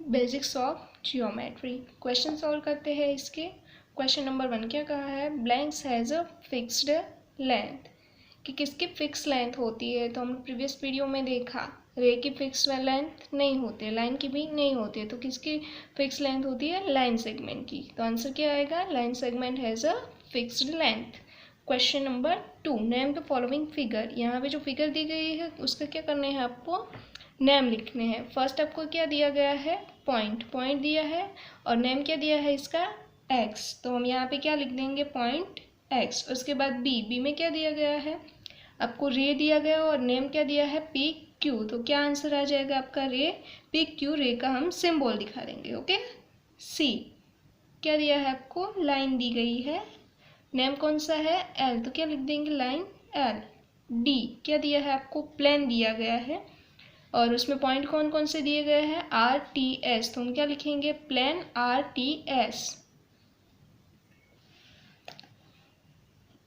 Basics of geometry. Question solve करते हैं इसके। क्वेश्चन नंबर 1 क्या कहा है, blanks has a fixed length, कि किसकी फिक्स लेंथ होती है। तो हमने प्रीवियस वीडियो में देखा रे की फिक्स लेंथ नहीं होती है, लाइन की भी नहीं होती है, तो किसकी फिक्स लेंथ होती है, लाइन सेगमेंट की। तो आंसर क्या आएगा, line segment has a fixed length. Question number 2, name the following figure. यहाँ पे जो फिगर दी गई है उसका क्या करना है, आपको नेम लिखने हैं। फर्स्ट आपको क्या दिया गया है, पॉइंट दिया है, और नेम क्या दिया है इसका, एक्स। तो हम यहाँ पे क्या लिख देंगे, पॉइंट एक्स। उसके बाद बी में क्या दिया गया है, आपको रे दिया गया और नेम क्या दिया है, पी क्यू। तो क्या आंसर आ जाएगा आपका, रे पी क्यू। रे का हम सिंबल दिखा देंगे। ओके। सी क्या दिया है आपको, लाइन दी गई है, नेम कौन सा है, एल, तो क्या लिख देंगे, लाइन एल। डी क्या दिया है आपको, प्लेन दिया गया है, और उसमें पॉइंट कौन कौन से दिए गए हैं, आर टी एस। तो हम क्या लिखेंगे, plane R T S.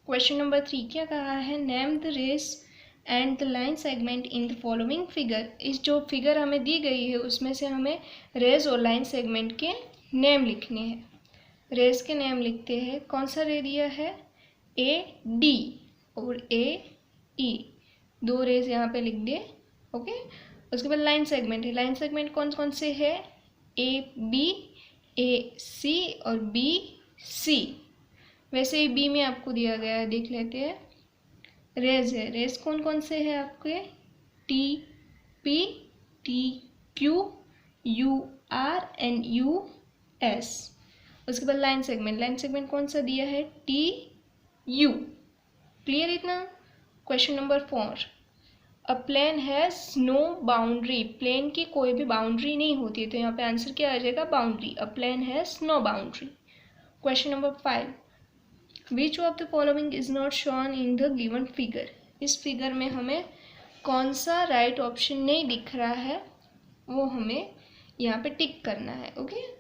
Question number 3 क्या कहा है, name the rays and the line segment in the following figure. इस जो फिगर हमें दी गई है उसमें से हमें रेस और लाइन सेगमेंट के नेम लिखने हैं। रेस के नेम लिखते हैं, कौन सा रे दिया है, ए डी और ए ई, दो रेस यहाँ पे लिख दे। ओके। उसके बाद लाइन सेगमेंट है, लाइन सेगमेंट कौन कौन से है, ए बी, ए सी और बी सी। वैसे ही बी में आपको दिया गया है, देख लेते हैं। रेज है, रेज कौन कौन से है आपके, T P, T Q, U R and U S. उसके बाद लाइन सेगमेंट कौन सा दिया है, टी यू। क्लियर इतना। Question number 4, a plane has no boundary. Plane की कोई भी बाउंड्री नहीं होती है, तो यहाँ पे आंसर क्या आ जाएगा, boundary. A plane has no boundary. Question number 5, which of the following is not shown in the given figure. इस फिगर में हमें कौन सा राइट ऑप्शन नहीं दिख रहा है, वो हमें यहाँ पे टिक करना है। ओके।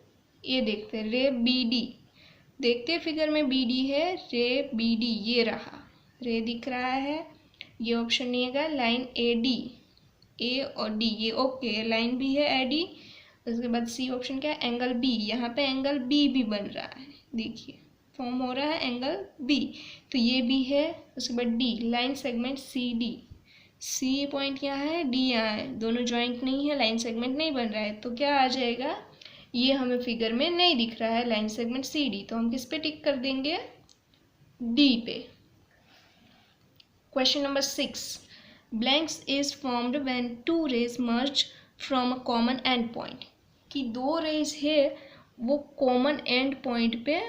ये देखते हैं, रे बी डी, देखते हैं फिगर में बी डी है, रे बी डी, ये रहा रे दिख रहा है, ये ऑप्शन नहीं है। लाइन ए डी, ए और डी, ये ओके, लाइन भी है ए डी। उसके बाद सी ऑप्शन क्या है, एंगल बी। यहाँ पे एंगल बी भी बन रहा है, देखिए फॉर्म हो रहा है एंगल बी, तो ये भी है। उसके बाद D, line segment C D, C point यहाँ है, डी यहाँ है, दोनों जॉइंट नहीं है, लाइन सेगमेंट नहीं बन रहा है, तो क्या आ जाएगा, ये हमें फिगर में नहीं दिख रहा है, लाइन सेगमेंट सी डी। तो हम किस पे टिक कर देंगे, डी पे। Question number 6, blanks is formed when two rays merge from a common end point। कि दो रेज है वो कॉमन एंड पॉइंट पे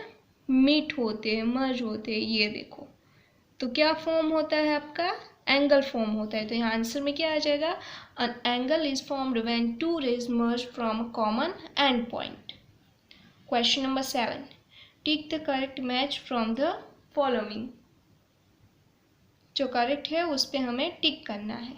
मीट होते हैं, मर्ज होते हैं, ये देखो। तो क्या फॉर्म होता है आपका, एंगल फॉर्म होता है। तो यहाँ आंसर में क्या आ जाएगा, an angle is formed when two rays merge from a common end point। Question number 7, tick the correct match from the following। जो करेक्ट है उस पर हमें टिक करना है,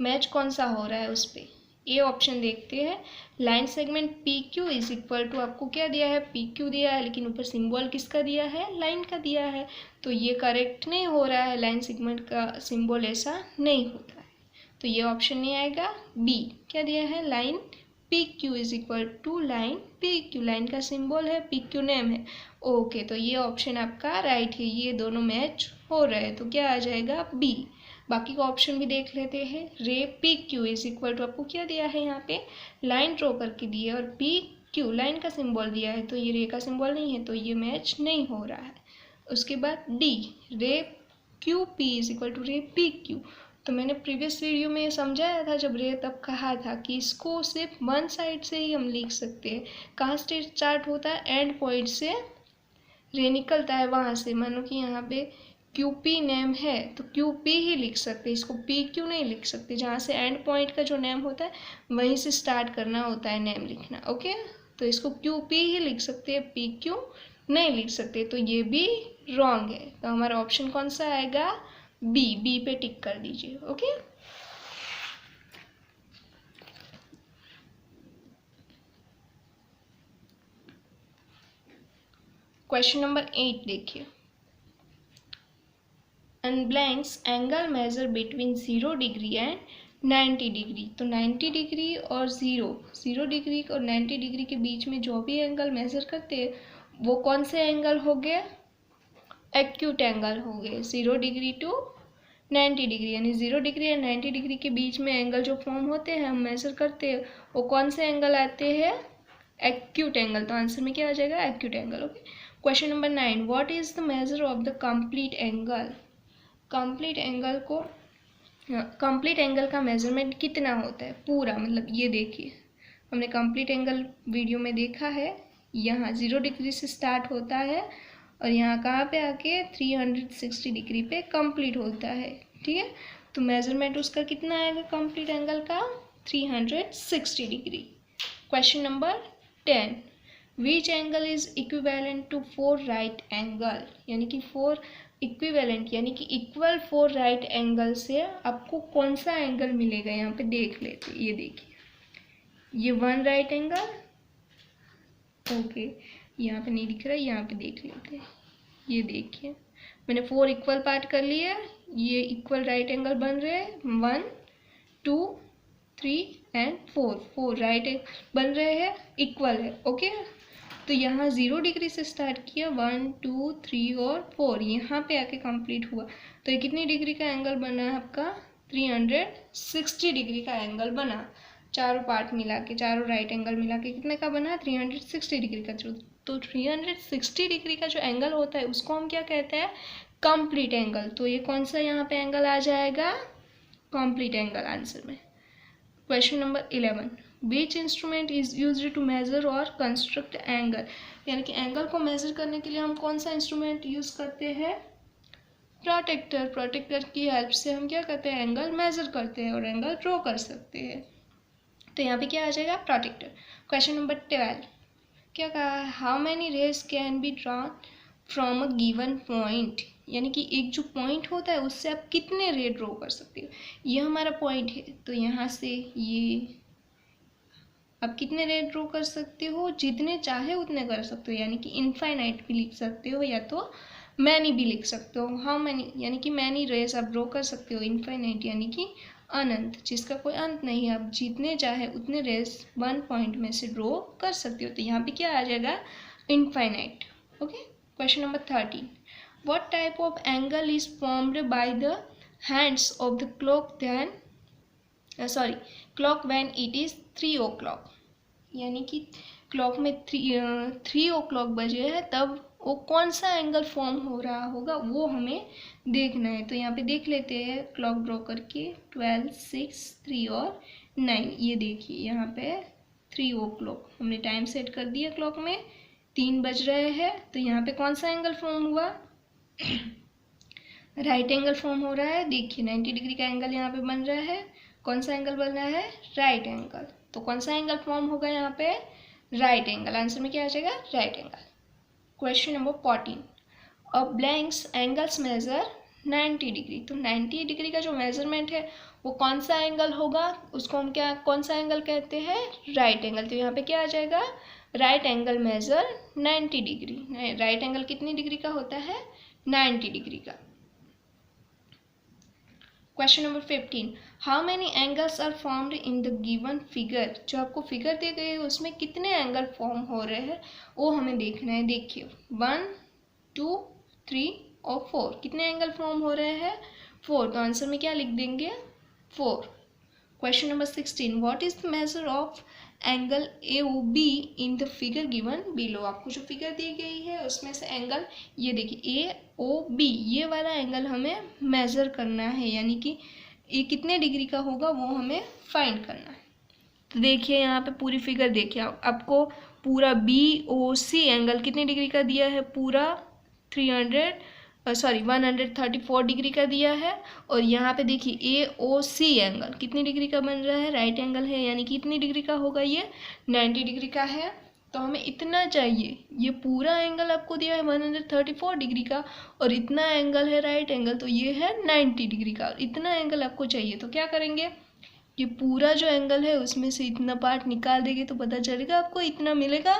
मैच कौन सा हो रहा है उस पर। ए ऑप्शन देखते हैं, line segment P Q is equal to, आपको क्या दिया है, पी क्यू दिया है, लेकिन ऊपर सिंबल किसका दिया है, लाइन का दिया है, तो ये करेक्ट नहीं हो रहा है, लाइन सेगमेंट का सिंबल ऐसा नहीं होता है, तो ये ऑप्शन नहीं आएगा। बी क्या दिया है, line P Q is equal to line P Q, line का सिंबल है, पी क्यू नेम है। ओके, तो ये ऑप्शन आपका राइट है, ये दोनों मैच हो रहे हैं, तो क्या आ जाएगा, बी। बाकी का ऑप्शन भी देख लेते हैं, ray P Q is equal to, आपको क्या दिया है, यहाँ पे लाइन ड्रॉ करके दिया है, और पी क्यू लाइन का सिंबल दिया है, तो ये रे का सिंबल नहीं है, तो ये मैच नहीं हो रहा है। उसके बाद D, ray Q P is equal to ray P Q. तो मैंने प्रीवियस वीडियो में समझाया था जब रे, तब कहा था कि इसको सिर्फ वन साइड से ही हम लिख सकते हैं। कहाँ से स्टार्ट होता है, एंड पॉइंट से रे निकलता है, वहाँ से। मानो कि यहाँ पे क्यू पी नेम है तो क्यू पी ही लिख सकते हैं, इसको पी क्यू नहीं लिख सकते। जहाँ से एंड पॉइंट का जो नेम होता है वहीं से स्टार्ट करना होता है नेम लिखना। ओके, तो इसको क्यू पी ही लिख सकते हैं, पी क्यू नहीं लिख सकते, तो ये भी रॉन्ग है। तो हमारा ऑप्शन कौन सा आएगा, बी। बी पे टिक कर दीजिए। ओके। क्वेश्चन नंबर 8 देखिए, and blanks angle measure between 0 degree and 90 degree. तो 90 डिग्री और 0 डिग्री और 90 डिग्री के बीच में जो भी एंगल मेज़र करते हैं वो कौन से एंगल हो गए? एक्यूट एंगल हो गए। 0 डिग्री टू 90 डिग्री, यानी 0 डिग्री या 90 डिग्री के बीच में एंगल जो फॉर्म होते हैं, हम मेज़र करते हैं, वो कौन से एंगल आते हैं? Acute angle. तो आंसर में क्या आ जाएगा? Acute angle. Okay. Question number 9, what is the measure of the complete angle? Complete angle का मेजरमेंट कितना होता है? पूरा, मतलब ये देखिए, हमने कंप्लीट एंगल वीडियो में देखा है। यहाँ 0 डिग्री से स्टार्ट होता है और यहाँ कहाँ पे आके 360 डिग्री पे कंप्लीट होता है। ठीक है, तो मेजरमेंट उसका कितना आएगा कंप्लीट एंगल का? 360 degree. Question number 10, which angle is equivalent to 4 right angle? यानी कि 4 इक्विवेलेंट यानी कि इक्वल 4 राइट एंगल से आपको कौन सा एंगल मिलेगा? यहाँ पे देख लेते, ये देखिए, ये 1 राइट एंगल। ओके, यहाँ पे नहीं दिख रहा है, यहाँ पे देख लेते हैं। ये देखिए, मैंने 4 इक्वल पार्ट कर लिया, ये इक्वल राइट एंगल बन रहे हैं। 1 2 3 एंड 4 राइट एंगल बन रहे हैं, इक्वल है। ओके, तो यहाँ 0 डिग्री से स्टार्ट किया, 1 2 3 और 4, यहाँ पे आके कंप्लीट हुआ। तो ये कितनी डिग्री का एंगल बना है आपका? 360 डिग्री का एंगल बना। चारों पार्ट मिला के, चारों राइट एंगल मिला के कितने का बना? 360 डिग्री का। तो 360 डिग्री का जो एंगल होता है उसको हम क्या कहते हैं? Complete angle. तो ये कौन सा यहाँ पे एंगल आ जाएगा? कंप्लीट एंगल आंसर में। Question number 11, which instrument is used to measure और कंस्ट्रक्ट एंगल? यानी कि एंगल को मेजर करने के लिए हम कौन सा इंस्ट्रूमेंट यूज करते हैं? प्रोटेक्टर। प्रोटेक्टर की हेल्प से हम क्या करते हैं? एंगल मेजर करते हैं और एंगल ड्रॉ कर सकते हैं। तो यहाँ पे क्या आ जाएगा? प्रोटेक्टर। क्वेश्चन नंबर 12, क्या कहा है? How many raise can be drawn from a given point? यानी कि एक जो पॉइंट होता है उससे आप कितने रे ड्रॉ कर सकते हो? ये हमारा पॉइंट है, तो यहाँ से ये आप कितने रे ड्रॉ कर सकते हो? जितने चाहे उतने कर सकते हो, यानी कि इनफाइनाइट भी लिख सकते हो या तो मैनी भी लिख सकते हो। हाउ मैनी यानी कि मैनी रेज आप ड्रॉ कर सकते हो। इनफाइनाइट यानी कि अनंत, जिसका कोई अंत नहीं है। आप जितने चाहे उतने रेज 1 पॉइंट में से ड्रॉ कर सकते हो। तो यहाँ पे क्या आ जाएगा? Infinite. Okay. Question number 13, what type of angle is formed by the hands of the clock clock when it is 3 o'clock? यानी कि क्लॉक में 3 o'clock बजे है, तब वो कौन सा एंगल फॉर्म हो रहा होगा वो हमें देखना है। तो यहाँ पे देख लेते हैं क्लॉक ड्रॉ करके। 12 6 3 और 9, ये देखिए यहाँ पे 3 o'clock हमने टाइम सेट कर दिया। क्लॉक में 3 बज रहे हैं, तो यहाँ पे कौन सा एंगल फॉर्म हुआ? राइट एंगल फॉर्म हो रहा है। देखिए 90 डिग्री का एंगल यहाँ पे बन रहा है। कौन सा एंगल बन रहा है? Right angle. तो कौन सा एंगल फॉर्म होगा यहाँ पे? Right angle. आंसर में क्या आ जाएगा? Right angle. क्वेश्चन नंबर 14, अ ब्लैंक्स एंगल्स मेजर 90 डिग्री। तो 90 डिग्री का जो मेजरमेंट है वो कौन सा एंगल होगा? उसको हम क्या कौन सा एंगल कहते हैं? Right angle. तो यहाँ पे क्या आ जाएगा? Right angle measure 90 degree. Right angle कितनी डिग्री का होता है? 90 डिग्री का। Question number 15, how many angles are formed in the given figure? जो आपको फिगर दी गई है उसमें कितने एंगल फॉर्म हो रहे हैं वो हमें देखना है। देखिए 1 2 3 और 4, कितने एंगल फॉर्म हो रहे हैं? 4। तो आंसर में क्या लिख देंगे? 4। Question number 16, what is the measure of angle AOB in the figure given below? आपको जो फिगर दी गई है उसमें से एंगल, ये देखिए AOB, ये वाला एंगल हमें मेजर करना है, यानी कि ये कितने डिग्री का होगा वो हमें फाइंड करना है। तो देखिए यहाँ पे पूरी फिगर देखिए, आपको पूरा BOC एंगल कितने डिग्री का दिया है? पूरा 134 डिग्री का दिया है। और यहाँ पे देखिए AOC एंगल कितनी डिग्री का बन रहा है? राइट एंगल है, यानी कि कितनी डिग्री का होगा? ये 90 डिग्री का है। तो हमें इतना चाहिए। ये पूरा एंगल आपको दिया है 134 डिग्री का और इतना एंगल है राइट एंगल, तो ये है 90 डिग्री का। इतना एंगल आपको चाहिए, तो क्या करेंगे? ये पूरा जो एंगल है उसमें से इतना पार्ट निकाल देंगे तो पता चलेगा आपको इतना मिलेगा।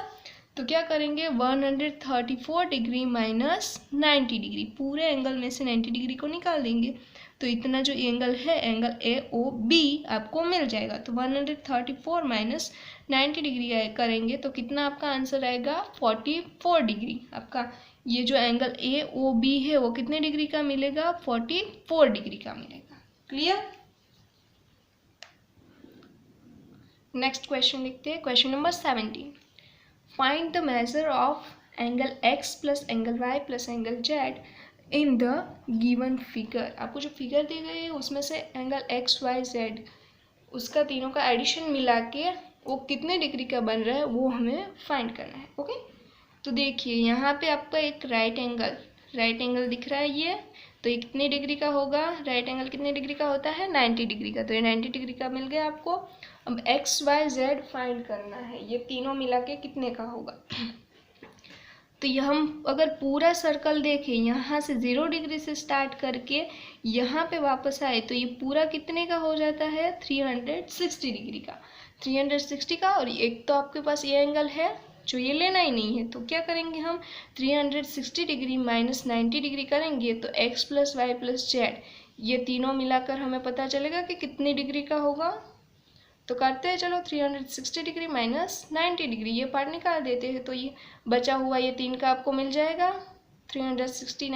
तो क्या करेंगे? 134 डिग्री माइनस 90 डिग्री, पूरे एंगल में से 90 डिग्री को निकाल देंगे। तो इतना जो एंगल है एंगल AOB आपको मिल जाएगा। तो 134 माइनस 90 डिग्री करेंगे तो कितना आपका आंसर आएगा 44 डिग्री। आपका ये जो एंगल AOB है वो कितने डिग्री का मिलेगा 44 डिग्री का मिलेगा। क्लियर। नेक्स्ट क्वेश्चन लिखते हैं। Question number 17, find the measure of angle X plus angle Y plus angle Z in the given figure. आपको जो फिगर दी गई है उसमें से एंगल XYZ उसका तीनों का एडिशन मिला के वो कितने डिग्री का बन रहा है वो हमें फाइंड करना है। ओके, तो देखिए यहाँ पे आपका एक राइट एंगल दिख रहा है ये, तो ये कितने डिग्री का होगा, राइट एंगल कितने डिग्री का होता है 90 डिग्री का, तो ये 90 डिग्री का मिल गया आपको। अब XYZ फाइंड करना है, ये तीनों मिला के कितने का होगा। तो ये हम अगर पूरा सर्कल देखें यहाँ से 0 डिग्री से स्टार्ट करके यहाँ पे वापस आए तो ये पूरा कितने का हो जाता है 360 डिग्री का, 360 का। और एक तो आपके पास ये एंगल है जो ये लेना ही नहीं है, तो क्या करेंगे हम 360 डिग्री माइनस 90 डिग्री करेंगे तो x plus y plus z ये तीनों मिलाकर हमें पता चलेगा कि कितनी डिग्री का होगा। तो करते हैं चलो 360 डिग्री माइनस 90 डिग्री, ये पार्ट निकाल देते हैं तो ये बचा हुआ ये 3 का आपको मिल जाएगा 360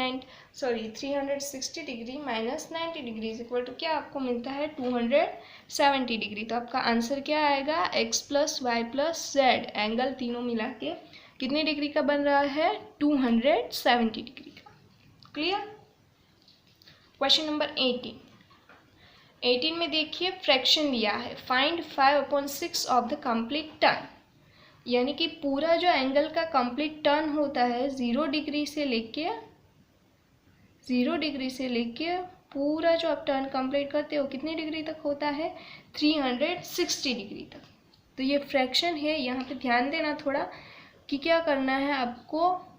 degree minus 90 degree is equal to क्या आपको मिलता है 270 डिग्री। तो आपका आंसर क्या आएगा x plus y plus z angle तीनों मिला के कितने डिग्री का बन रहा है 270 डिग्री का। क्लियर। क्वेश्चन नंबर 18 में देखिए फ्रैक्शन दिया है, find 5/6 of the complete turn, यानी कि पूरा जो एंगल का कंप्लीट टर्न होता है 0 डिग्री से लेके पूरा जो आप टर्न कंप्लीट करते हो कितनी डिग्री तक होता है 360 डिग्री तक। तो ये फ्रैक्शन है, यहाँ पे ध्यान देना थोड़ा कि क्या करना है आपको,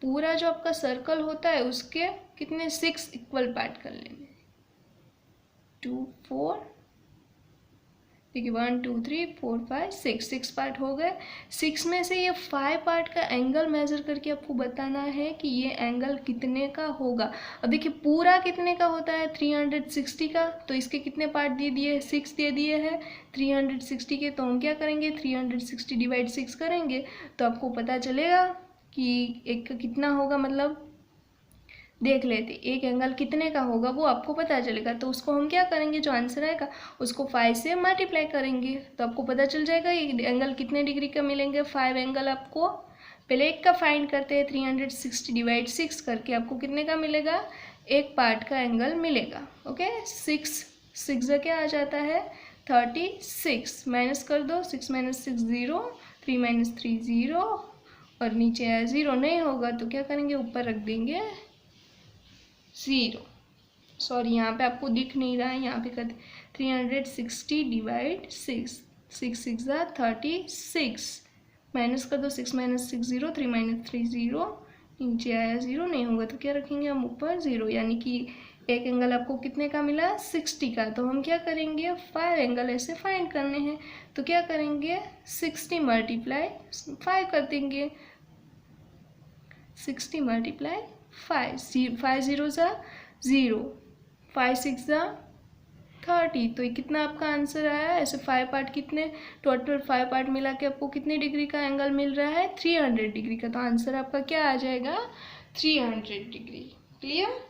पूरा जो आपका सर्कल होता है उसके कितने 6 इक्वल पार्ट कर लेंगे, 2 4 देखिए 1 2 3 4 5 6 पार्ट हो गए। 6 में से ये 5 पार्ट का एंगल मेजर करके आपको बताना है कि ये एंगल कितने का होगा। अब देखिए पूरा कितने का होता है 360 का, तो इसके कितने पार्ट दे दिए 6 दे दिए हैं 360 के, तो हम क्या करेंगे 360 डिवाइड 6 करेंगे तो आपको पता चलेगा कि एक का कितना होगा, मतलब देख लेते एक एंगल कितने का होगा वो आपको पता चलेगा। तो उसको हम क्या करेंगे, जो आंसर आएगा उसको 5 से मल्टीप्लाई करेंगे तो आपको पता चल जाएगा ये एंगल कितने डिग्री का मिलेंगे। 5 एंगल आपको पहले एक का फाइंड करते हैं 360 डिवाइड 6 करके आपको कितने का मिलेगा, एक पार्ट का एंगल मिलेगा। ओके 6 क्या आ जाता है 36, माइनस कर दो 6 माइनस 6 0, 3 माइनस 3 0 और नीचे आया 0 नहीं होगा तो क्या करेंगे ऊपर रख देंगे 0। सॉरी यहाँ पे आपको दिख नहीं रहा है, यहाँ पे कर 360 डिवाइड 6, 6 6 36, माइनस कर दो 6 माइनस 6 0, 3 माइनस 3 0, नीचे आया 0 नहीं होगा तो क्या रखेंगे हम ऊपर 0, यानी कि एक एंगल आपको कितने का मिला 60 का। तो हम क्या करेंगे 5 एंगल ऐसे फाइंड करने हैं तो क्या करेंगे 60 मल्टीप्लाई 5 कर देंगे, 60 मल्टीप्लाई 5, 5 0 0, 5 6 30, तो ये कितना आपका आंसर आया। ऐसे 5 पार्ट कितने टोटल 5 पार्ट मिला के आपको कितने डिग्री का एंगल मिल रहा है 300 डिग्री का, तो आंसर आपका क्या आ जाएगा 300 डिग्री। क्लियर।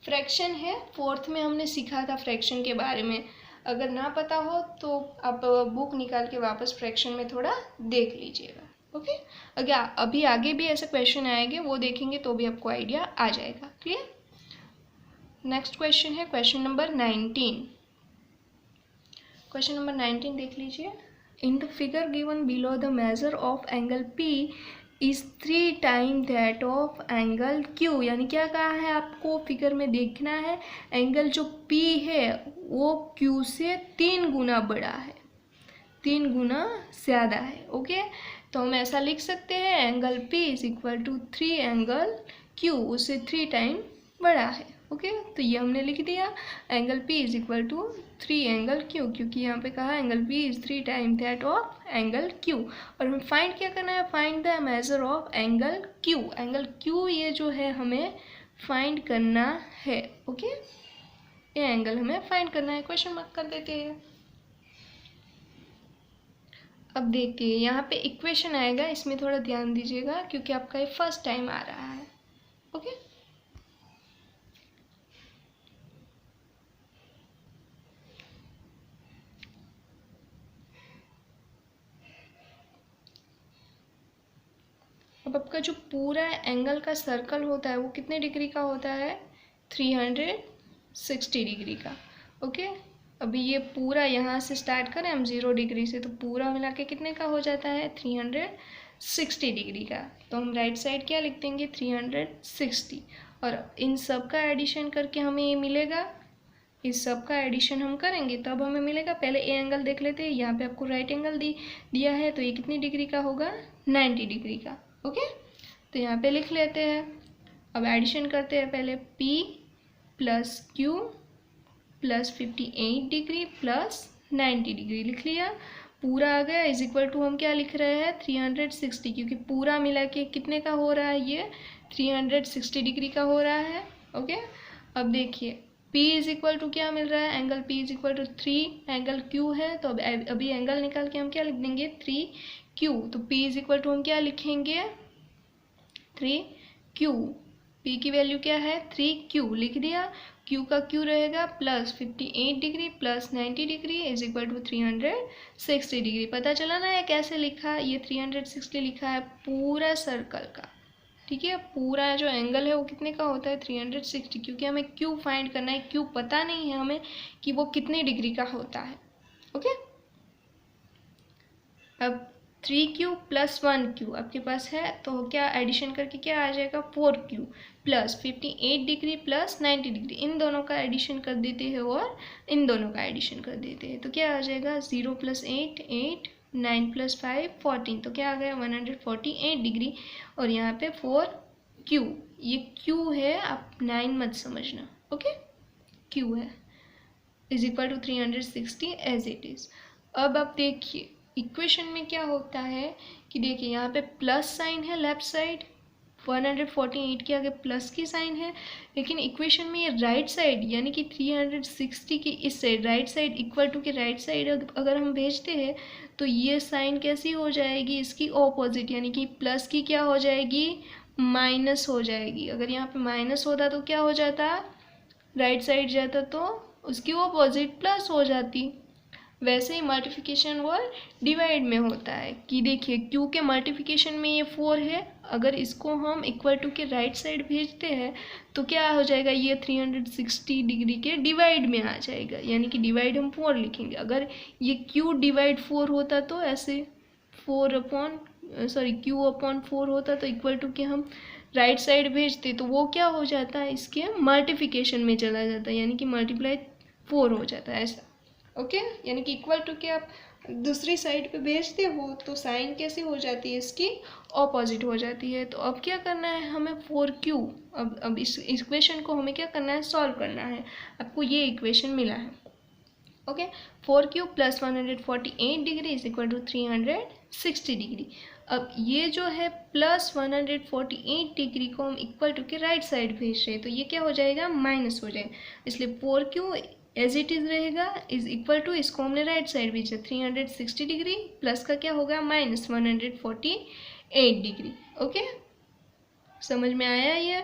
फ्रैक्शन है, 4th में हमने सीखा था फ्रैक्शन के बारे में, अगर ना पता हो तो आप बुक निकाल के वापस फ्रैक्शन में थोड़ा देख लीजिएगा। ओके अगर अभी आगे भी ऐसे क्वेश्चन आएंगे वो देखेंगे तो भी आपको आइडिया आ जाएगा। क्लियर। नेक्स्ट क्वेश्चन है क्वेश्चन नंबर 19। क्वेश्चन नंबर 19 देख लीजिए। इन the figure given below the measure of angle P is 3 time that of angle Q, यानी क्या कहा है आपको फिगर में देखना है एंगल जो P है वो Q से 3 गुना बड़ा है, 3 गुना ज़्यादा है। ओके तो हम ऐसा लिख सकते हैं angle P is equal to 3 angle Q, उससे 3 टाइम बड़ा है। ओके, तो ये हमने लिख दिया angle P is equal to 3 angle Q, क्योंकि यहाँ पे कहा angle P is 3 time that of angle Q। और हमें फाइंड क्या करना है, find the measure of angle Q। Angle Q ये जो है हमें फाइंड करना है। ओके, ये एंगल हमें फाइंड करना है, क्वेश्चन मार्क कर देते हैं। अब देखिए यहाँ पे इक्वेशन आएगा, इसमें थोड़ा ध्यान दीजिएगा क्योंकि आपका ये फर्स्ट टाइम आ रहा है। ओके, अब आपका जो पूरा एंगल का सर्कल होता है वो कितने डिग्री का होता है, 360 डिग्री का। ओके, अभी ये पूरा यहाँ से स्टार्ट करें हम 0 डिग्री से, तो पूरा मिला के कितने का हो जाता है, 360 डिग्री का। तो हम राइट साइड क्या लिख देंगे, 360, और इन सब का एडिशन करके हमें ये मिलेगा। इस सब का एडिशन हम करेंगे तब हमें मिलेगा। पहले ए एंगल देख लेते हैं, यहाँ पे आपको राइट एंगल दिया है, तो ये कितनी डिग्री का होगा, 90 डिग्री का। ओके, तो यहाँ पे लिख लेते हैं। अब एडिशन करते हैं, पहले P plus Q plus 58 degree plus 90 degree लिख लिया, पूरा आ गया। इज इक्वल टू हम क्या लिख रहे हैं, 360, क्योंकि पूरा मिला के कितने का हो रहा है, ये 360 डिग्री का हो रहा है। ओके, अब देखिए P इज इक्वल टू क्या मिल रहा है, angle P is equal to 3 angle Q है, तो अब अभी एंगल निकाल के हम क्या लिख देंगे, 3Q। तो P इज इक्वल टू हम क्या लिखेंगे, 3Q। P की वैल्यू क्या है, 3Q लिख दिया। Q का Q रहेगा plus 58 degree plus 90 degree is equal to 360 degree. पता चला ना ये कैसे लिखा, ये 360 लिखा है पूरा सर्कल का। ठीक है, पूरा जो एंगल है वो कितने का होता है, 360, क्योंकि हमें Q फाइंड करना है। Q पता नहीं है हमें कि वो कितने डिग्री का होता है। ओके, अब 3Q प्लस 1Q आपके पास है, तो क्या एडिशन करके क्या आ जाएगा, 4Q plus 58 degree plus 90 degree, इन दोनों का एडिशन कर देते हैं और इन दोनों का एडिशन कर देते हैं, तो क्या आ जाएगा, 0 प्लस 8 8, 9 प्लस 5 14, तो क्या आ गया, 148 डिग्री। और यहाँ पे 4Q, ये Q है, आप 9 मत समझना। ओके, Q है is equal to 360 as it is. अब आप देखिए इक्वेशन में क्या होता है कि देखिए यहाँ पे प्लस साइन है लेफ्ट साइड, 148 के आगे प्लस की साइन है, लेकिन इक्वेशन में ये राइट साइड यानी कि 360 की इस side right side equal to के राइट साइड अगर हम भेजते हैं तो ये साइन कैसी हो जाएगी, इसकी ऑपोजिट, यानी कि प्लस की क्या हो जाएगी, माइनस हो जाएगी। अगर यहाँ पे माइनस होता तो क्या हो जाता, राइट साइड जाता तो उसकी ऑपोजिट प्लस हो जाती। वैसे ही मल्टीप्लिकेशन और डिवाइड में होता है कि देखिए Q के मल्टीप्लिकेशन में ये 4 है, अगर इसको हम इक्वल टू के राइट साइड भेजते हैं तो क्या हो जाएगा, ये 360 डिग्री के डिवाइड में आ जाएगा, यानी कि डिवाइड हम 4 लिखेंगे। अगर ये Q डिवाइड 4 होता तो ऐसे 4 अपॉन 4 होता तो इक्वल टू के हम राइट साइड भेजते तो वो क्या हो जाता है, इसके मल्टीप्लिकेशन में चला जाता है, यानी कि मल्टीप्लाई 4 हो जाता है ऐसा। ओके, यानी कि इक्वल टू के आप दूसरी साइड पे भेजते हो तो साइन कैसी हो जाती है, इसकी ऑपोजिट हो जाती है। तो अब क्या करना है हमें, 4Q, अब इस इक्वेशन को हमें क्या करना है, सॉल्व करना है। आपको ये इक्वेशन मिला है। Okay, 4Q plus 148 degree is equal to 360 degree. अब ये जो है प्लस 148 डिग्री को हम इक्वल टू के राइट साइड भेज रहे हैं, तो ये क्या हो जाएगा, माइनस हो जाएगा, इसलिए 4Q एज इट इज रहेगा इज इक्वल टू, इसको हमने राइट साइड भेजा 360 डिग्री प्लस का क्या होगा, माइनस 148 डिग्री। ओके, समझ में आया ये।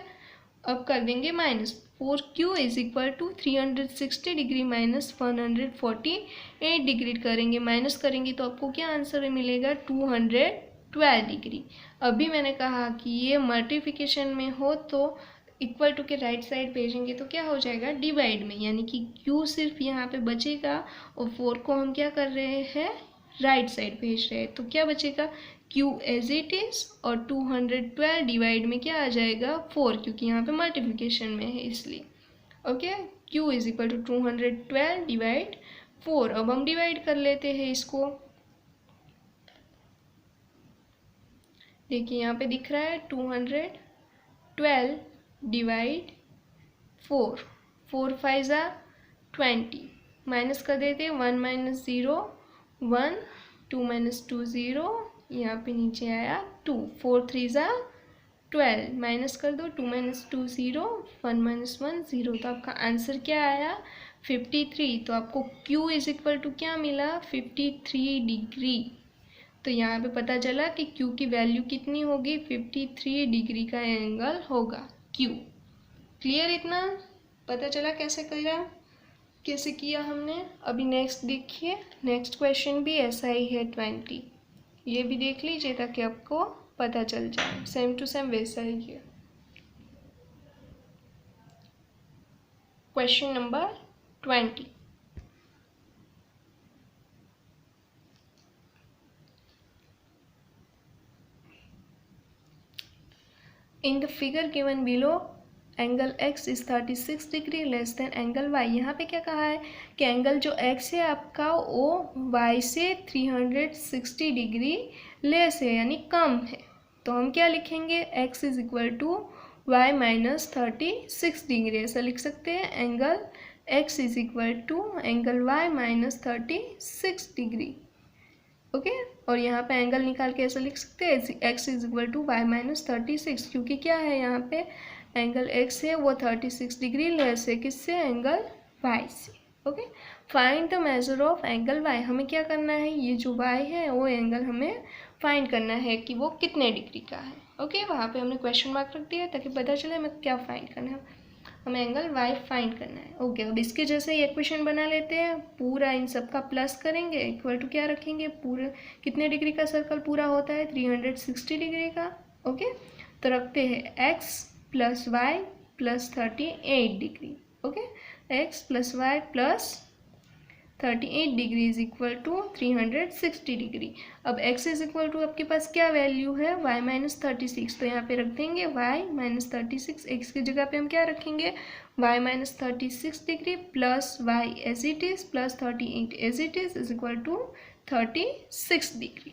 अब कर देंगे minus, 4Q is equal to 360 degree minus 148 degree करेंगे, माइनस करेंगे तो आपको क्या आंसर मिलेगा, 212 डिग्री। अभी मैंने कहा कि ये मल्टीप्लिकेशन में हो तो इक्वल टू के राइट साइड भेजेंगे तो क्या हो जाएगा, डिवाइड में, यानी कि Q सिर्फ यहाँ पे बचेगा और 4 को हम क्या कर रहे हैं, राइट साइड भेज रहे हैं, तो क्या बचेगा, Q एज इट इज, और 212 डिवाइड में क्या आ जाएगा, 4, क्योंकि यहाँ पे मल्टीप्लिकेशन में है इसलिए। Okay, Q is equal to 212 divide 4। अब हम डिवाइड कर लेते हैं इसको, देखिए यहाँ पे दिख रहा है 212 डिवाइड 4, 4 5 ज़ा 20, माइनस कर देते हैं 1 माइनस 0 1, 2 माइनस 2 0, यहाँ पे नीचे आया 2, 4 3 ज़ा 12, माइनस कर दो 2 माइनस 2 0, 1 माइनस 1 0, तो आपका आंसर क्या आया 53। तो आपको Q इज इक्वल टू क्या मिला 53 डिग्री। तो यहाँ पे पता चला कि Q की वैल्यू कितनी होगी 53 डिग्री का एंगल होगा Q। क्लियर, इतना पता चला कैसे किया हमने। अभी नेक्स्ट देखिए, नेक्स्ट क्वेश्चन भी ऐसा ही है 20, ये भी देख लीजिए ताकि आपको पता चल जाए, सेम टू सेम वैसा ही है। Question number 20, in the figure given below angle x is 36 degree less than angle y। यहाँ पे क्या कहा है कि एंगल जो x है आपका वो y से 360 डिग्री लेस है, यानी कम है। तो हम क्या लिखेंगे x is equal to y minus 36 degree, ऐसा लिख सकते हैं। Angle x is equal to angle y minus 36 degree, okay. और यहाँ पे एंगल निकाल के ऐसा लिख सकते हैं x is equal to y minus 36, क्योंकि क्या है यहाँ पे एंगल x है वो 36 डिग्री लेस है किससे, एंगल y से, okay. Find the measure of angle y, हमें क्या करना है, ये जो y है वो एंगल हमें फाइंड करना है कि वो कितने डिग्री का है, ओके। वहाँ पे हमने क्वेश्चन मार्क रख दिया ताकि पता चले हमें क्या फाइंड करना है, हमें एंगल y फाइंड करना है, ओके। अब इसके जैसे ये इक्वेशन बना लेते हैं, पूरा इन सब का प्लस करेंगे, इक्वल टू क्या रखेंगे, पूरे कितने डिग्री का सर्कल पूरा होता है 360 डिग्री का, ओके। तो रखते हैं x plus y plus 38 degree, okay. x plus y plus 38 degree is equal to 360 degree. अब x इज इक्वल टू आपके पास क्या वैल्यू है y माइनस 36, तो यहाँ पे रख देंगे y माइनस 36, x की जगह पे हम क्या रखेंगे y minus 36 degree plus y as it is plus 38 as it is equal to 36 degree,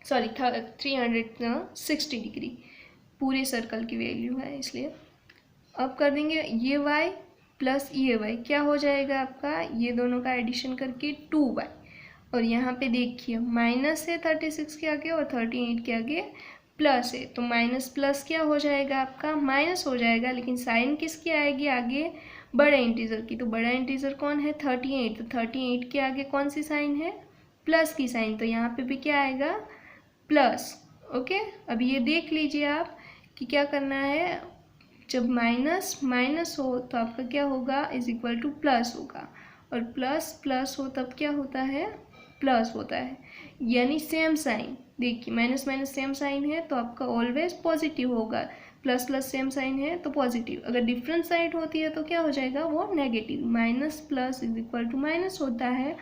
sorry 360 degree पूरे सर्कल की वैल्यू है इसलिए। अब कर देंगे ये y प्लस ये y, क्या हो जाएगा आपका, ये दोनों का एडिशन करके 2y, और यहाँ पे देखिए माइनस है 36 के आगे और 38 के आगे प्लस है, तो माइनस प्लस क्या हो जाएगा आपका माइनस हो जाएगा, लेकिन साइन किसकी आएगी आगे, बड़े इंटीजर की। तो बड़ा इंटीजर कौन है 38, तो 38 के आगे कौन सी साइन है, प्लस की साइन, तो यहाँ पे भी क्या आएगा प्लस, ओके। अब ये देख लीजिए आप कि क्या करना है, जब माइनस माइनस हो तो आपका क्या होगा इज इक्वल टू प्लस होगा, और प्लस प्लस हो तब क्या होता है प्लस होता है, यानी सेम साइन। देखिए माइनस माइनस सेम साइन है तो आपका ऑलवेज पॉजिटिव होगा, प्लस प्लस सेम साइन है तो पॉजिटिव। अगर डिफरेंट साइड होती है तो क्या हो जाएगा वो negative. Minus plus is equal to minus होता है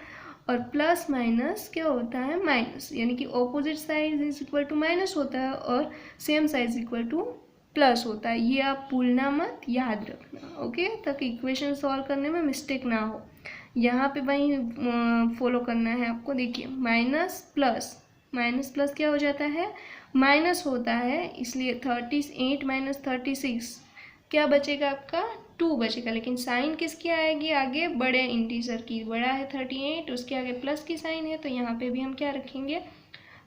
और प्लस माइनस क्या होता है माइनस, यानी कि opposite side is equal to minus होता है और same side is equal to plus होता है। ये आप भूलना मत, याद रखना, ओके, ताकि इक्वेशन सॉल्व करने में मिस्टेक ना हो। यहाँ पे वही फॉलो करना है आपको। देखिए माइनस प्लस क्या हो जाता है माइनस होता है, इसलिए 38 माइनस 36 क्या बचेगा आपका 2 बचेगा, लेकिन साइन किसकी आएगी आगे बड़े इंटीजर की, बड़ा है 38 उसके आगे प्लस की साइन है, तो यहाँ पे भी हम क्या रखेंगे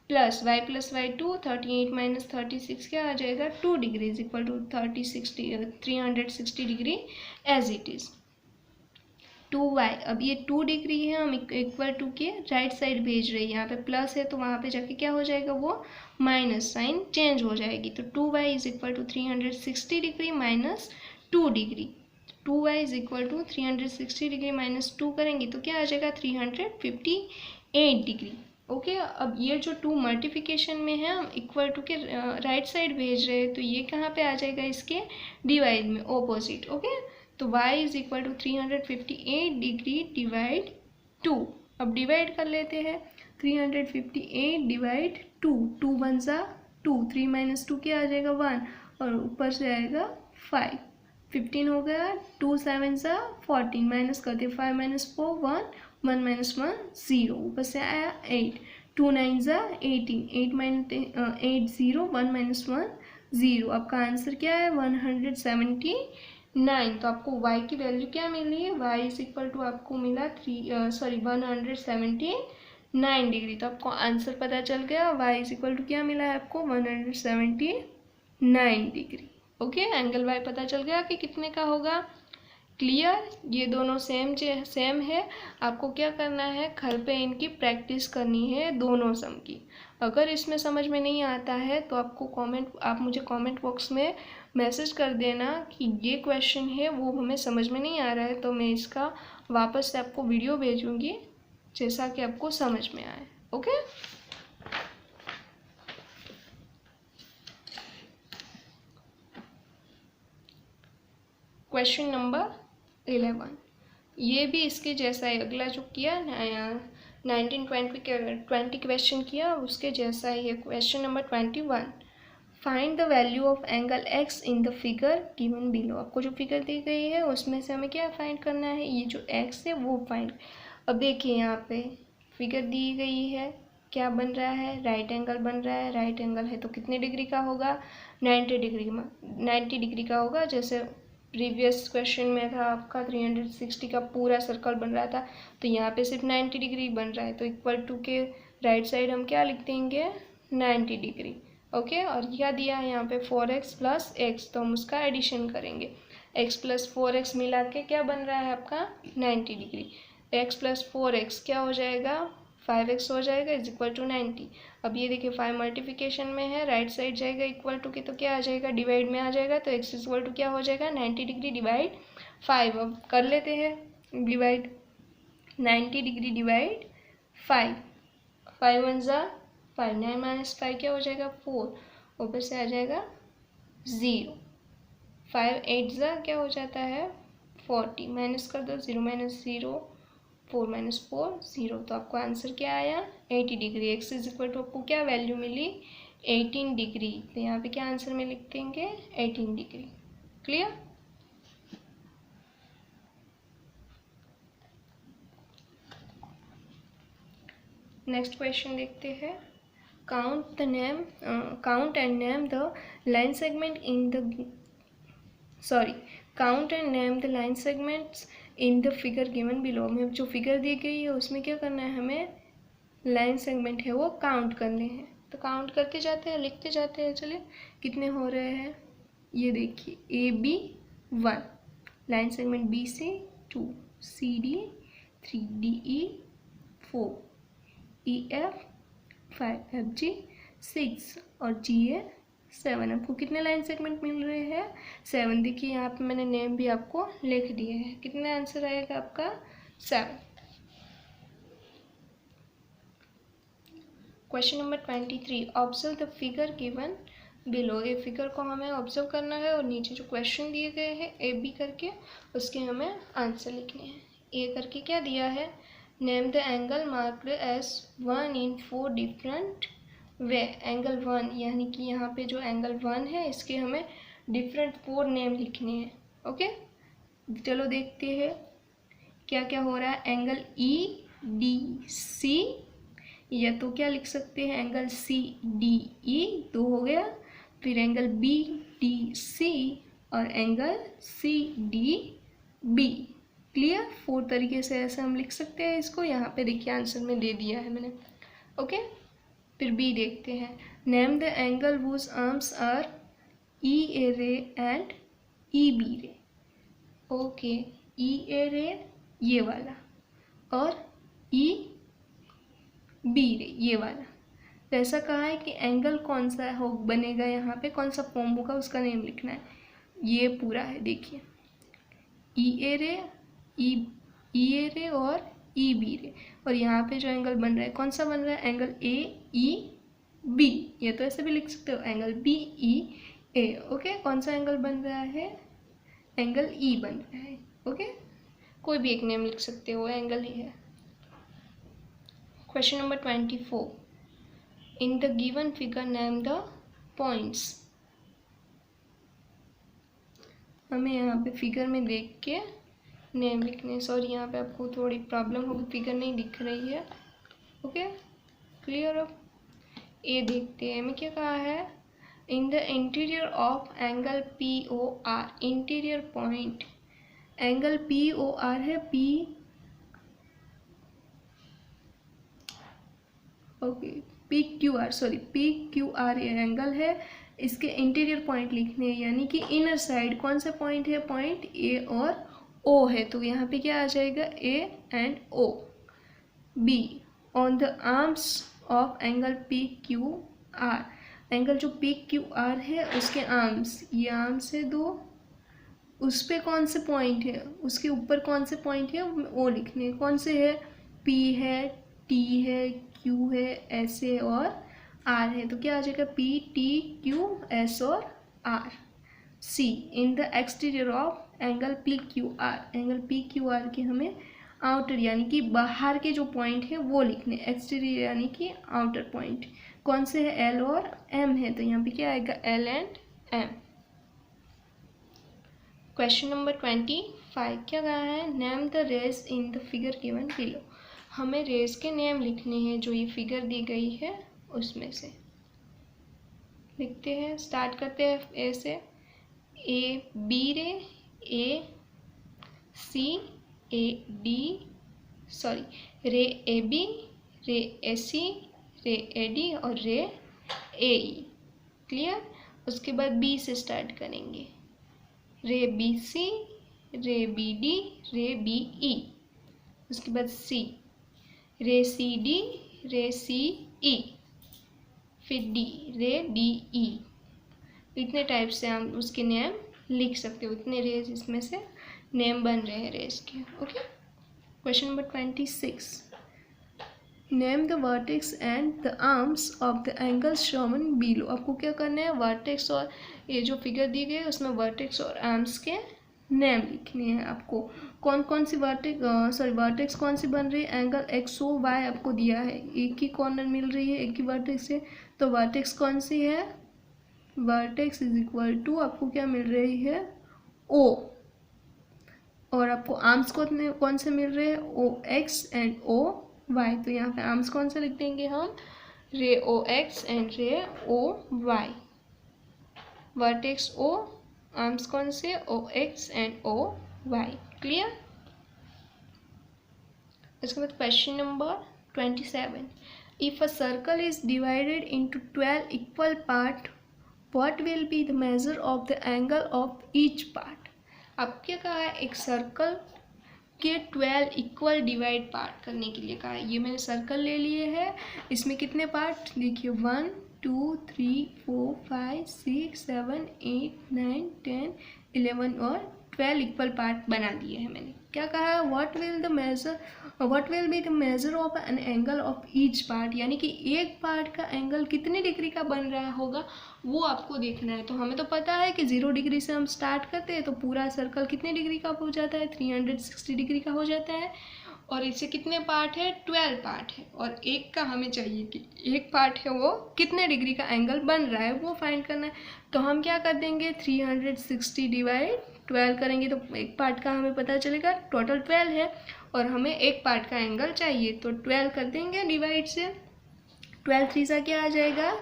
plus y plus y 2, 38 minus 36 क्या आ जाएगा 2 degree is equal to 360 degree as it is 2y। अब ये 2 डिग्री है, हम इक्वल टू के राइट साइड भेज रहे हैं, यहाँ पे प्लस है तो वहाँ पे जाके क्या हो जाएगा वो माइनस साइन चेंज हो जाएगी, तो 2y is equal to 360 degree minus 2 degree. 2y is equal to 360 degree minus 2 करेंगे तो क्या आ जाएगा 358 डिग्री, ओके। अब ये जो 2 मल्टीप्लिकेशन में है हम इक्वल टू के राइट साइड भेज रहे हैं, तो ये कहाँ पे आ जाएगा इसके डिवाइड में ऑपोजिट, ओके। तो y is equal to 358 degree divide 2। अब डिवाइड कर लेते हैं 358 डिवाइड 2, 2 1 ज़ा 2, 3 माइनस 2 क्या आ जाएगा 1 और ऊपर से आएगा 5, 15 हो गया, 2 7 ज़ा 14 माइनस करते 5 माइनस 4 1, 1 माइनस 1 0, ऊपर से आया 8, 2 9 ज़ा 18, 8 माइनस 8 0, 1 माइनस 1 0। आपका आंसर क्या है 179 9, तो आपको y की वैल्यू क्या मिली है, y इज इक्वल टू आपको मिला 179 डिग्री। तो आपको आंसर पता चल गया, y इज इक्वल टू क्या मिला है आपको 179 डिग्री। ओके, एंगल y पता चल गया कि कितने का होगा। क्लियर, ये दोनों सेम है। आपको क्या करना है, घर पे इनकी प्रैक्टिस करनी है दोनों सम की। अगर इसमें समझ में नहीं आता है तो आप मुझे कमेंट बॉक्स में मैसेज कर देना कि ये क्वेश्चन है वो हमें समझ में नहीं आ रहा है, तो मैं इसका वापस से आपको वीडियो भेजूंगी जैसा कि आपको समझ में आए। ओके, क्वेश्चन नंबर 11, ये भी इसके जैसा है। अगला जो किया 1920 क्वेश्चन किया उसके जैसा ही है। Question number 21, find the value of angle x in the figure given below. आपको जो फिगर दी गई है उसमें से हमें क्या फाइंड करना है, ये जो एक्स है वो फाइंड। अब देखिए यहाँ पे फिगर दी गई है, क्या बन रहा है, राइट एंगल बन रहा है। राइट एंगल है तो कितने डिग्री का होगा, 90 डिग्री का होगा। जैसे प्रीवियस क्वेश्चन में था आपका 360 का पूरा सर्कल बन रहा था, तो यहाँ पे सिर्फ 90 डिग्री बन रहा है, तो इक्वल टू के राइट साइड हम क्या लिख देंगे, 90 डिग्री। ओके, और क्या दिया है यहाँ पे 4x प्लस एक्स, तो हम उसका एडिशन करेंगे। x प्लस 4x मिला के क्या बन रहा है आपका 90 डिग्री। x प्लस 4x क्या हो जाएगा, 5x हो जाएगा इज इक्वल टू 90। अब ये देखिए 5 मल्टीप्लिकेशन में है, राइट साइड जाएगा इक्वल टू के, तो क्या आ जाएगा, डिवाइड में आ जाएगा, तो x इक्वल टू क्या हो जाएगा 90 डिग्री डिवाइड 5। अब कर लेते हैं डिवाइड, 90 डिग्री डिवाइड 5, 5 1 जा 5, 9 माइनस 5 क्या हो जाएगा 4, ऊपर से आ जाएगा 0, 5 8 जा क्या हो जाता है 40, माइनस कर दो 0 माइनस 0, 4 माइनस 4 0, तो आपको आंसर क्या आया 80 degree. X is equal to आपको क्या वैल्यू मिली 18 डिग्री, तो यहाँ पे क्या आंसर में लिख देंगे 18 डिग्री। क्लियर, नेक्स्ट क्वेश्चन देखते हैं। Count and name the line segment in the count and name the line segments in the figure given below. हमें जो फिगर दी गई है उसमें क्या करना है, हमें लाइन सेगमेंट है वो काउंट करने हैं। तो काउंट करते जाते हैं, लिखते जाते हैं। चलिए कितने हो रहे हैं, ये देखिए AB 1, line segment BC 2, CD 3, DE 4, EF 5, FG 6 और GA 7। आपको कितने लाइन सेगमेंट मिल रहे हैं 7। देखिए यहाँ पे मैंने नेम भी आपको लिख दिए हैं। कितना आंसर आएगा आपका 7। Question number 23, observe the figure given below. ये फिगर को हमें ऑब्जर्व करना है और नीचे जो क्वेश्चन दिए गए हैं AB करके उसके हमें आंसर लिखने हैं। A करके क्या दिया है, name the angle marked as 1 in 4 different way. Angle 1 यानी कि यहाँ पे जो एंगल 1 है इसके हमें डिफरेंट 4 नेम लिखने हैं। ओके, चलो देखते हैं क्या क्या हो रहा है। एंगल EDC, या तो क्या लिख सकते हैं एंगल CDE, 2 हो गया। फिर एंगल BDC और एंगल CDB। क्लियर, 4 तरीके से ऐसे हम लिख सकते हैं इसको। यहाँ पे देखिए आंसर में दे दिया है मैंने। ओके, फिर B देखते हैं। Name the angle whose arms are EA ray and EB ray. Okay, EA ray ये वाला और EB रे ये वाला। तो ऐसा कहा है कि एंगल कौन सा हो बनेगा, यहाँ पे कौन सा फॉर्म होगा उसका नेम लिखना है। ये पूरा है देखिए, EA रे EA रे और EB रे, और यहाँ पे जो एंगल बन रहा है कौन सा बन रहा है, एंगल AEB। ये तो ऐसे भी लिख सकते हो एंगल BEA। ओके, कौन सा एंगल बन रहा है, एंगल E बन रहा है। ओके, कोई भी एक नेम लिख सकते हो, एंगल ही है। Question number 24, in the given figure name the points. हमें यहाँ पे फिगर में देख के नेम लिखने। सॉरी, यहाँ पे आपको थोड़ी प्रॉब्लम होगी, फिगर नहीं दिख रही है। Okay, clear. अब ए देखते हैं, हमें क्या कहा है, in the interior of angle POR, interior point angle POR है, PQR, सॉरी PQR ये एंगल है, इसके इंटीरियर पॉइंट लिखने हैं, यानी कि इनर साइड कौन सा पॉइंट है, पॉइंट A और O है, तो यहाँ पे क्या आ जाएगा, A and O. B on the arms of angle PQR, angle जो PQR है उसके आर्म्स, ये आर्म्स है दो, उस पे कौन से पॉइंट है, उसके ऊपर कौन से पॉइंट है वो लिखने, कौन से है, P है, T है, Q है, S है और R है, तो क्या आ जाएगा, P T Q S और R. C in the exterior of angle PQR, angle PQR के हमें आउटर यानी कि बाहर के जो पॉइंट है वो लिखने, एक्सटीरियर यानी कि आउटर पॉइंट कौन से है, L और M है, तो यहाँ पे क्या आएगा, L and M. Question number 25 क्या कहा है, name the rays in the figure given below. हमें रेज के नेम लिखने हैं जो ये फिगर दी गई है उसमें से. लिखते हैं, स्टार्ट करते हैं ए से. ए बी रे, ए सी, ए डी, सॉरी रे ए बी, रे ए सी, रे ए डी और रे ए ई. क्लियर. उसके बाद बी से स्टार्ट करेंगे, रे बी सी, रे बी डी, रे बी ई. उसके बाद सी, रे सी डी, रे सी ई. फिर डी, रे डी ई. इतने टाइप से हम उसके नेम लिख सकते हो, इतने रेज इसमें से नेम बन रहे हैं रेज के. Okay. Question number 26, name the vertex and the arms of the angles shown below. आपको क्या करना है, वर्टेक्स और ये जो फिगर दी गई है उसमें वर्टेक्स और आर्म्स के नेम लिखने हैं आपको. कौन कौन सी वर्टेक्स कौन सी बन रही है, एंगल XOY आपको दिया है, एक ही कॉर्नर मिल रही है एक ही वर्टेक्स से, तो वर्टेक्स कौन सी है, वर्टेक्स इज इक्वल टू आपको क्या मिल रही है, O. और आपको आर्म्स कौन से मिल रहे हैं, OX एंड OY. तो यहाँ पे आर्म्स कौन से लिख देंगे हम, रे OX एंड रे OY. वर्टेक्स O, आर्म्स कौन से, OX एंड OY. क्लियर. इसके बाद question number 27, if a circle is divided into 12 equal part, what will be the measure of the angle of each part. अब क्या कहा है, एक सर्कल के 12 इक्वल डिवाइड पार्ट करने के लिए कहा है. ये मैंने सर्कल ले लिए है, इसमें कितने पार्ट देखिए, 1 2 3 4 5 6 7 8 9 10 11 और 12 इक्वल पार्ट बना दिए हैं मैंने. क्या कहा है, what will be the measure of an angle of each part, यानी कि एक पार्ट का एंगल कितने डिग्री का बन रहा होगा वो आपको देखना है. तो हमें तो पता है कि 0 डिग्री से हम स्टार्ट करते हैं तो पूरा सर्कल कितने डिग्री का हो जाता है, 360 डिग्री का हो जाता है. और इससे कितने पार्ट है, 12 पार्ट है. और एक का हमें चाहिए कि एक पार्ट है वो कितने डिग्री का एंगल बन रहा है वो फाइंड करना है. तो हम क्या कर देंगे, 360 डिवाइड 12 करेंगे तो एक पार्ट का हमें पता चलेगा, टोटल 12 है और हमें एक पार्ट का एंगल चाहिए, तो 12 कर देंगे डिवाइड से. 12 3 सा क्या आ जाएगा,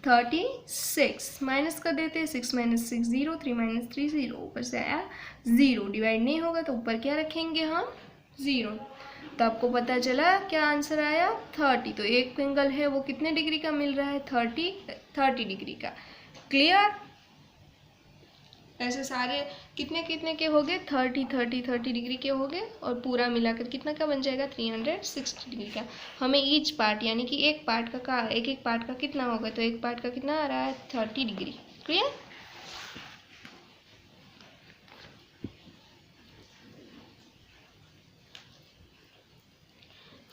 36. माइनस कर देते हैं, 6 - 6 0, 3 - 3 0, ऊपर से आया 0. डिवाइड नहीं होगा तो ऊपर क्या रखेंगे हम, 0. तो आपको पता चला क्या आंसर आया, 30. तो एक एंगल है वो कितने डिग्री का मिल रहा है, 30 डिग्री का. क्लियर. ऐसे सारे कितने कितने के हो गए, 30 डिग्री के हो गए और पूरा मिलाकर कितना का बन जाएगा, 360 डिग्री का. हमें ईच पार्ट यानी कि एक पार्ट का एक पार्ट का कितना होगा, तो एक पार्ट का कितना आ रहा है, 30 degree. Clear.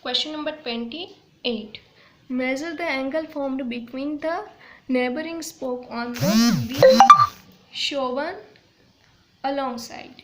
Question number 28, measure the angle formed between the neighbouring spoke on the wheel shown alongside.